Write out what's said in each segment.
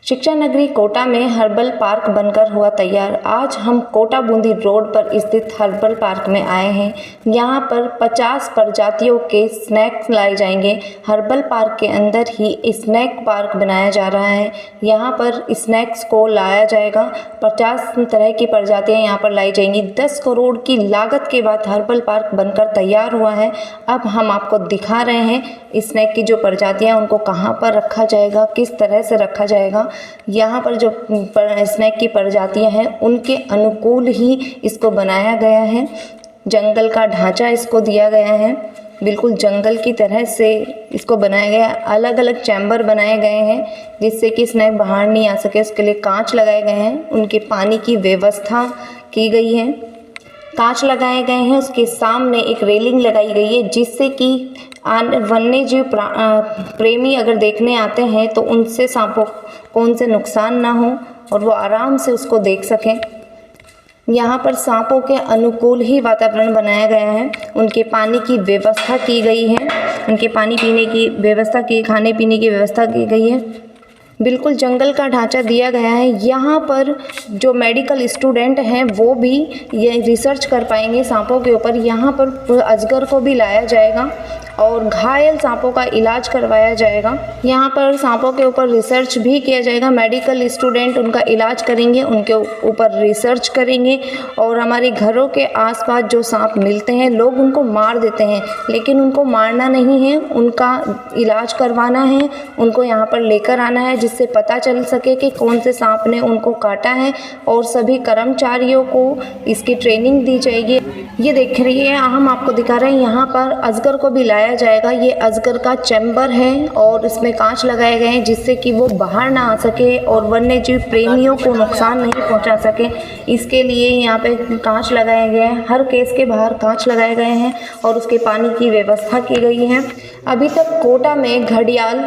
शिक्षा नगरी कोटा में हर्बल पार्क बनकर हुआ तैयार। आज हम कोटा बूंदी रोड पर स्थित हर्बल पार्क में आए हैं। यहाँ पर 50 प्रजातियों के स्नैक्स लाए जाएंगे। हर्बल पार्क के अंदर ही स्नैक पार्क बनाया जा रहा है। यहाँ पर स्नैक्स को लाया जाएगा। 50 तरह की प्रजातियाँ यहाँ पर लाई जाएंगी। 10 करोड़ की लागत के बाद हर्बल पार्क बनकर तैयार हुआ है। अब हम आपको दिखा रहे हैं स्नैक की जो प्रजातियाँ उनको कहाँ पर रखा जाएगा, किस तरह से रखा जाएगा। यहाँ पर जो स्नैक की प्रजातियाँ हैं उनके अनुकूल ही इसको बनाया गया है। जंगल का ढांचा इसको दिया गया है, बिल्कुल जंगल की तरह से इसको बनाया गया है। अलग अलग चैम्बर बनाए गए हैं जिससे कि स्नैक बाहर नहीं आ सके, उसके लिए कांच लगाए गए हैं। उनके पानी की व्यवस्था की गई है, कांच लगाए गए हैं। उसके सामने एक रेलिंग लगाई गई है जिससे कि वन्य जीव प्रेमी अगर देखने आते हैं तो उनसे सांपों को उनसे नुकसान ना हो और वो आराम से उसको देख सकें। यहाँ पर सांपों के अनुकूल ही वातावरण बनाया गया है। उनके पानी की व्यवस्था की गई है, उनके पानी पीने की व्यवस्था की, खाने पीने की व्यवस्था की गई है। बिल्कुल जंगल का ढांचा दिया गया है। यहाँ पर जो मेडिकल स्टूडेंट हैं वो भी ये रिसर्च कर पाएंगे सांपों के ऊपर। यहाँ पर अजगर को भी लाया जाएगा और घायल सांपों का इलाज करवाया जाएगा। यहाँ पर सांपों के ऊपर रिसर्च भी किया जाएगा। मेडिकल स्टूडेंट उनका इलाज करेंगे, उनके ऊपर रिसर्च करेंगे। और हमारे घरों के आसपास जो सांप मिलते हैं लोग उनको मार देते हैं, लेकिन उनको मारना नहीं है, उनका इलाज करवाना है। उनको यहाँ पर लेकर आना है जिससे पता चल सके कि कौन से सांप ने उनको काटा है। और सभी कर्मचारियों को इसकी ट्रेनिंग दी जाएगी। ये देख रही है, हम आपको दिखा रहे हैं यहाँ पर अजगर को भी लाया जाएगा। ये अजगर का चैम्बर है और इसमें कांच लगाए गए हैं जिससे कि वो बाहर ना आ सके और वन्य जीव प्रेमियों को नुकसान नहीं पहुंचा सके। इसके लिए यहाँ पे कांच लगाए गए हैं, हर केस के बाहर कांच लगाए गए हैं और उसके पानी की व्यवस्था की गई है। अभी तक कोटा में घड़ियाल,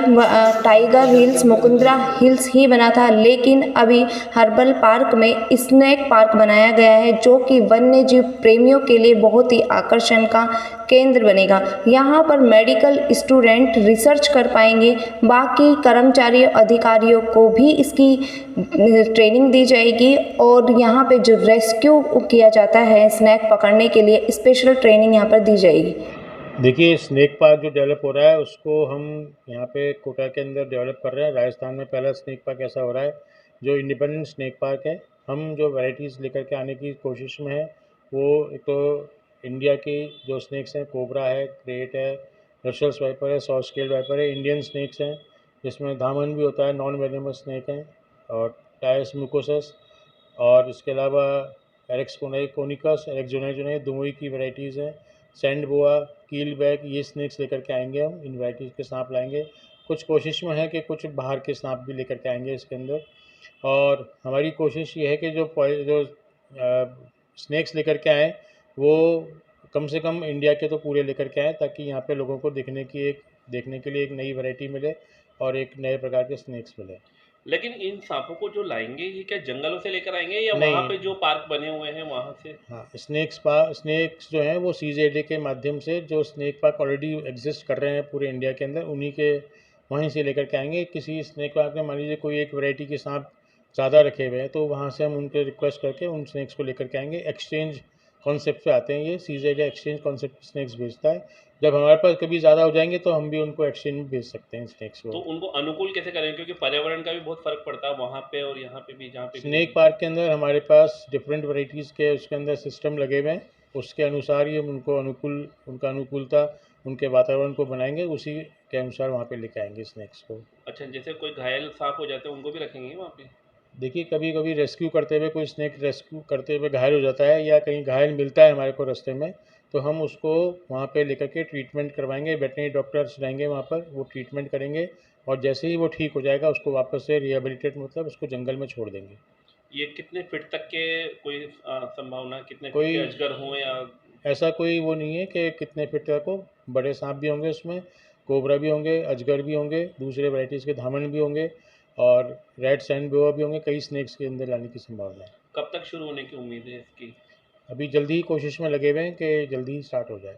टाइगर हिल्स, मुकुंदरा हिल्स ही बना था, लेकिन अभी हर्बल पार्क में स्नैक पार्क बनाया गया है जो कि वन्य जीव प्रेमियों के लिए बहुत ही आकर्षण का केंद्र बनेगा। यहाँ पर मेडिकल स्टूडेंट रिसर्च कर पाएंगे, बाकी कर्मचारी अधिकारियों को भी इसकी ट्रेनिंग दी जाएगी। और यहाँ पे जो रेस्क्यू किया जाता है स्नैक पकड़ने के लिए, स्पेशल ट्रेनिंग यहाँ पर दी जाएगी। देखिए, स्नैक पार्क जो डेवलप हो रहा है उसको हम यहाँ पे कोटा के अंदर डेवलप कर रहे हैं। राजस्थान में पहला स्नैक पार्क ऐसा हो रहा है जो इंडिपेंडेंट स्नैक पार्क है। हम जो वैरायटीज़ लेकर के आने की कोशिश में है वो एक तो इंडिया की जो स्नैक्स हैं, कोबरा है, क्रेट है, रशल्स वाइपर है, सॉफ्ट स्केल्ड वाइपर है, इंडियन स्नैक्स हैं जिसमें धामन भी होता है, नॉन वेनेमस स्नैक हैं, और टायर्स म्यूकोसस, और इसके अलावा एरेक्स कोनिकस, एरेक्स जोनाई दुमुई की वैरायटीज़ हैं, सैंड बोआ, कील बैग, ये स्नैक्स लेकर के आएंगे। हम इन वैराइटीज़ के सांप लाएंगे। कुछ कोशिश में है कि कुछ बाहर के सांप भी लेकर के आएंगे इसके अंदर। और हमारी कोशिश ये है कि जो स्नैक्स लेकर के आएँ वो कम से कम इंडिया के तो पूरे लेकर के आएँ, ताकि यहाँ पे लोगों को देखने के लिए एक नई वैरायटी मिले और एक नए प्रकार के स्नैक्स मिले। लेकिन इन सांपों को जो लाएंगे ये क्या जंगलों से लेकर आएंगे या नहीं। वहाँ पे जो पार्क बने हुए हैं वहाँ से? हाँ, स्नैक्स जो हैं वो CZA के माध्यम से, जो स्नैक पार्क ऑलरेडी एग्जिस्ट कर रहे हैं पूरे इंडिया के अंदर, उन्हीं के वहीं से लेकर के आएंगे। किसी स्नैक पार्क में मान लीजिए कोई एक वैरायटी के सांप ज़्यादा रखे हुए हैं तो वहाँ से हम उनके रिक्वेस्ट करके उन स्नैक्स को लेकर के आएंगे। एक्सचेंज कॉन्सेप्ट पे आते हैं ये, CZA एक्सचेंज कॉन्सेप्ट स्नैक्स भेजता है। जब हमारे पास कभी ज़्यादा हो जाएंगे तो हम भी उनको एक्सचेंज में भेज सकते हैं स्नैक्स को। तो उनको अनुकूल कैसे करेंगे, क्योंकि पर्यावरण का भी बहुत फर्क पड़ता है वहाँ पे और यहाँ पे भी, जहाँ पे स्नैक पार्क के अंदर हमारे पास डिफरेंट वैरायटीज़ के उसके अंदर सिस्टम लगे हुए हैं, उसके अनुसार ही हम उनका अनुकूलता उनके वातावरण को बनाएंगे, उसी के अनुसार वहाँ पे लेके आएंगे स्नैक्स को। अच्छा, जैसे कोई घायल सांप हो जाते हैं उनको भी रखेंगे वहाँ पे? देखिए, कभी कभी रेस्क्यू करते हुए कोई स्नैक रेस्क्यू करते हुए घायल हो जाता है या कहीं घायल मिलता है हमारे को रास्ते में, तो हम उसको वहाँ पे लेकर के ट्रीटमेंट करवाएंगे। वेटनरी डॉक्टर्स रहेंगे वहाँ पर, वो ट्रीटमेंट करेंगे और जैसे ही वो ठीक हो जाएगा उसको वापस से रिहेबिलिटेट, मतलब उसको जंगल में छोड़ देंगे। ये कितने फीट तक के कोई संभावना, कितने फीट कोई के अजगर हों या? ऐसा कोई वो नहीं है कि कितने फीट तक हो। बड़े सांप भी होंगे उसमें, कोबरा भी होंगे, अजगर भी होंगे, दूसरे वैराइटीज़ के धामन भी होंगे और रेड सैंड बोआ भी होंगे। कई स्नैक्स के अंदर लाने की संभावना है। कब तक शुरू होने की उम्मीद है इसकी? अभी जल्दी ही कोशिश में लगे हुए हैं कि जल्दी ही स्टार्ट हो जाए।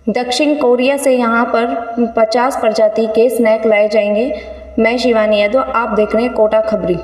दक्षिण कोरिया से यहाँ पर 50 प्रजाति के स्नैक लाए जाएंगे। मैं शिवानी यादव, आप देख रहे हैं कोटा खबरी।